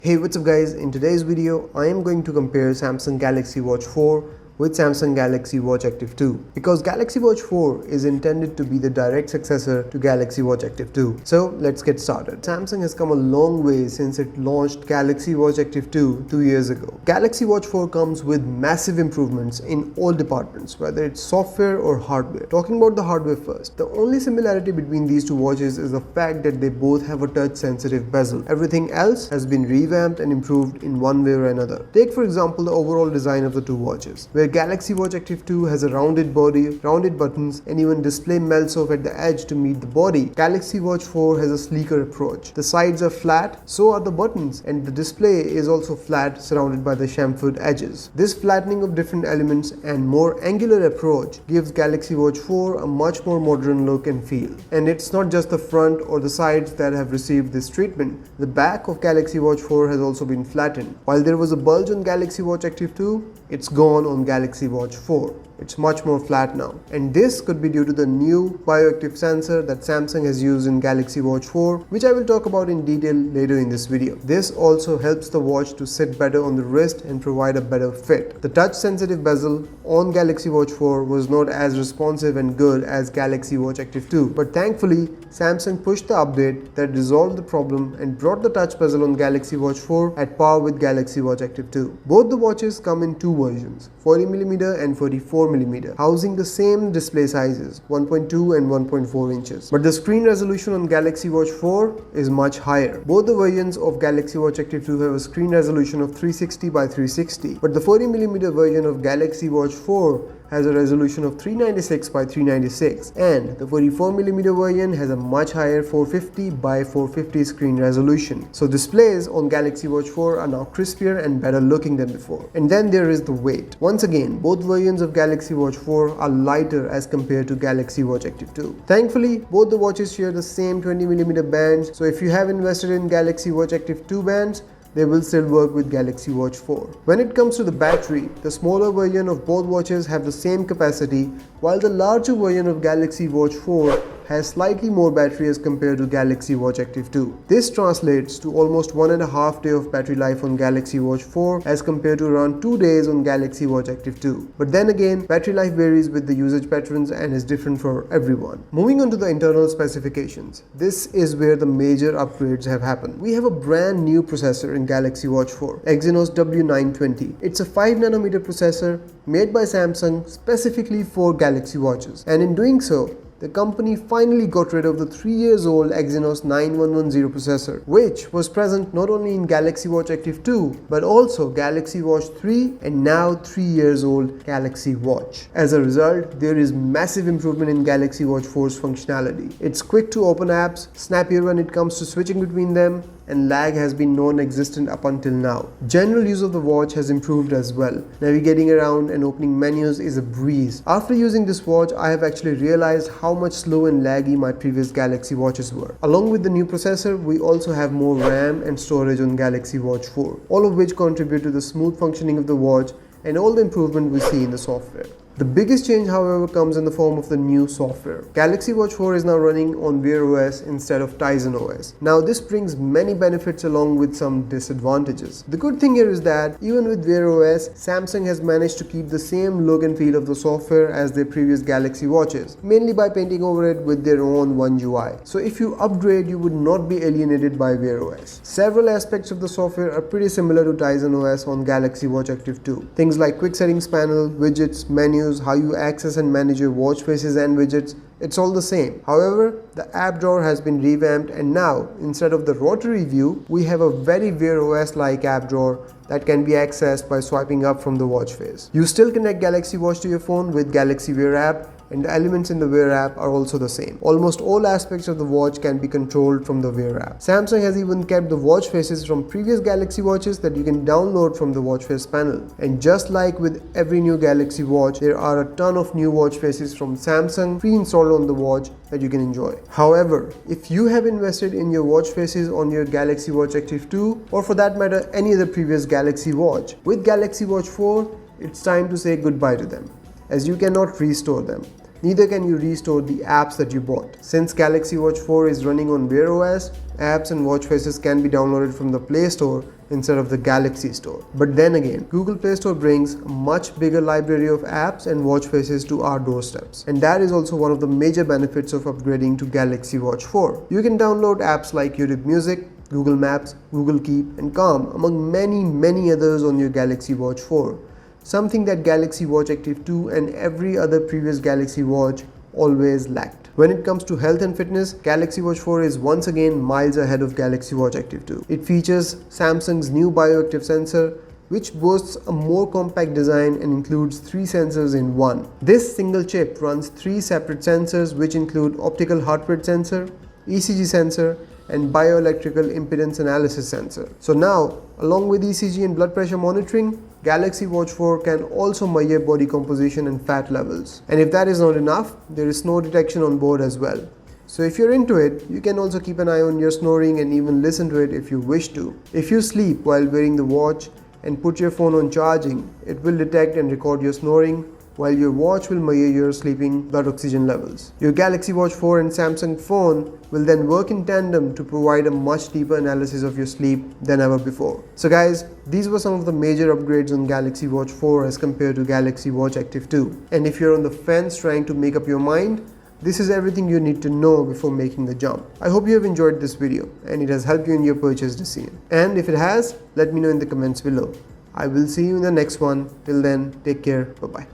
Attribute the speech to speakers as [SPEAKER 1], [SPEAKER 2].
[SPEAKER 1] Hey, what's up guys? In today's video, I am going to compare Samsung Galaxy Watch 4 with Samsung Galaxy Watch Active 2 because Galaxy Watch 4 is intended to be the direct successor to Galaxy Watch Active 2. So let's get started. Samsung has come a long way since it launched Galaxy Watch Active 2 2 years ago. Galaxy Watch 4 comes with massive improvements in all departments, whether it's software or hardware. Talking about the hardware first, the only similarity between these two watches is the fact that they both have a touch-sensitive bezel. Everything else has been revamped and improved in one way or another. Take for example the overall design of the two watches, where Galaxy Watch Active 2 has a rounded body, rounded buttons, and even display melts off at the edge to meet the body. Galaxy Watch 4 has a sleeker approach. The sides are flat, so are the buttons, and the display is also flat, surrounded by the chamfered edges. This flattening of different elements and more angular approach gives Galaxy Watch 4 a much more modern look and feel. And it's not just the front or the sides that have received this treatment. The back of Galaxy Watch 4 has also been flattened. While there was a bulge on Galaxy Watch Active 2, it's gone on Galaxy Watch 4. It's much more flat now. And this could be due to the new bioactive sensor that Samsung has used in Galaxy Watch 4, which I will talk about in detail later in this video. This also helps the watch to sit better on the wrist and provide a better fit. The touch-sensitive bezel on Galaxy Watch 4 was not as responsive and good as Galaxy Watch Active 2, but thankfully Samsung pushed the update that resolved the problem and brought the touch bezel on Galaxy Watch 4 at par with Galaxy Watch Active 2. Both the watches come in two versions, 40mm and 44mm, housing the same display sizes, 1.2 and 1.4 inches. But the screen resolution on Galaxy Watch 4 is much higher. Both the versions of Galaxy Watch Active 2 have a screen resolution of 360 by 360, but the 40mm version of Galaxy Watch 4 has a resolution of 396 by 396, and the 44mm version has a much higher 450 by 450 screen resolution. So displays on Galaxy Watch 4 are now crispier and better looking than before. And then there is the weight. Once again, both versions of Galaxy Watch 4 are lighter as compared to Galaxy Watch Active 2. Thankfully, both the watches share the same 20mm bands, so if you have invested in Galaxy Watch Active 2 bands, they will still work with Galaxy Watch 4. When it comes to the battery, the smaller version of both watches have the same capacity, while the larger version of Galaxy Watch 4 has slightly more battery as compared to Galaxy Watch Active 2. This translates to almost 1.5 days of battery life on Galaxy Watch 4 as compared to around 2 days on Galaxy Watch Active 2. But then again, battery life varies with the usage patterns and is different for everyone. Moving on to the internal specifications, this is where the major upgrades have happened. We have a brand new processor in Galaxy Watch 4, Exynos W920. It's a 5nm processor made by Samsung specifically for Galaxy watches, and in doing so, the company finally got rid of the 3-year-old Exynos 9110 processor, which was present not only in Galaxy Watch Active 2, but also Galaxy Watch 3 and now 3-year-old Galaxy Watch. As a result, there is massive improvement in Galaxy Watch 4's functionality. It's quick to open apps, snappier when it comes to switching between them, and lag has been non-existent up until now. General use of the watch has improved as well. Navigating around and opening menus is a breeze. After using this watch, I have actually realized how much slow and laggy my previous Galaxy watches were. Along with the new processor, we also have more RAM and storage on Galaxy Watch 4, all of which contribute to the smooth functioning of the watch and all the improvement we see in the software. The biggest change, however, comes in the form of the new software. Galaxy Watch 4 is now running on Wear OS instead of Tizen OS. Now this brings many benefits along with some disadvantages. The good thing here is that even with Wear OS, Samsung has managed to keep the same look and feel of the software as their previous Galaxy watches, mainly by painting over it with their own One UI. So if you upgrade, you would not be alienated by Wear OS. Several aspects of the software are pretty similar to Tizen OS on Galaxy Watch Active 2. Things like quick settings panel, widgets, menus, how you access and manage your watch faces and widgets, it's all the same. However, the app drawer has been revamped, and now instead of the rotary view, we have a very Wear OS-like app drawer that can be accessed by swiping up from the watch face. You still connect Galaxy Watch to your phone with Galaxy Wear app, and the elements in the Wear app are also the same. Almost all aspects of the watch can be controlled from the Wear app. Samsung has even kept the watch faces from previous Galaxy watches that you can download from the watch face panel. And just like with every new Galaxy watch, there are a ton of new watch faces from Samsung pre-installed on the watch that you can enjoy. However, if you have invested in your watch faces on your Galaxy Watch Active 2, or for that matter any other previous Galaxy watch, with Galaxy Watch 4, it's time to say goodbye to them, as you cannot restore them. Neither can you restore the apps that you bought. Since Galaxy Watch 4 is running on Wear OS, apps and watch faces can be downloaded from the Play Store instead of the Galaxy Store. But then again, Google Play Store brings a much bigger library of apps and watch faces to our doorsteps. And that is also one of the major benefits of upgrading to Galaxy Watch 4. You can download apps like YouTube Music, Google Maps, Google Keep, and Calm, among many others on your Galaxy Watch 4. Something that Galaxy Watch Active 2 and every other previous Galaxy Watch always lacked. When it comes to health and fitness, Galaxy Watch 4 is once again miles ahead of Galaxy Watch Active 2. It features Samsung's new Bioactive sensor, which boasts a more compact design and includes 3 sensors in one. This single chip runs 3 separate sensors, which include optical heart rate sensor, ECG sensor, and bioelectrical impedance analysis sensor. So now, along with ECG and blood pressure monitoring, Galaxy Watch 4 can also measure body composition and fat levels. And if that is not enough, there is snore detection on board as well. So if you're into it, you can also keep an eye on your snoring and even listen to it if you wish to. If you sleep while wearing the watch and put your phone on charging, it will detect and record your snoring, while your watch will measure your sleeping blood oxygen levels. Your Galaxy Watch 4 and Samsung phone will then work in tandem to provide a much deeper analysis of your sleep than ever before. So guys, these were some of the major upgrades on Galaxy Watch 4 as compared to Galaxy Watch Active 2. And if you're on the fence trying to make up your mind, this is everything you need to know before making the jump. I hope you have enjoyed this video and it has helped you in your purchase decision. And if it has, let me know in the comments below. I will see you in the next one. Till then, take care. Bye-bye.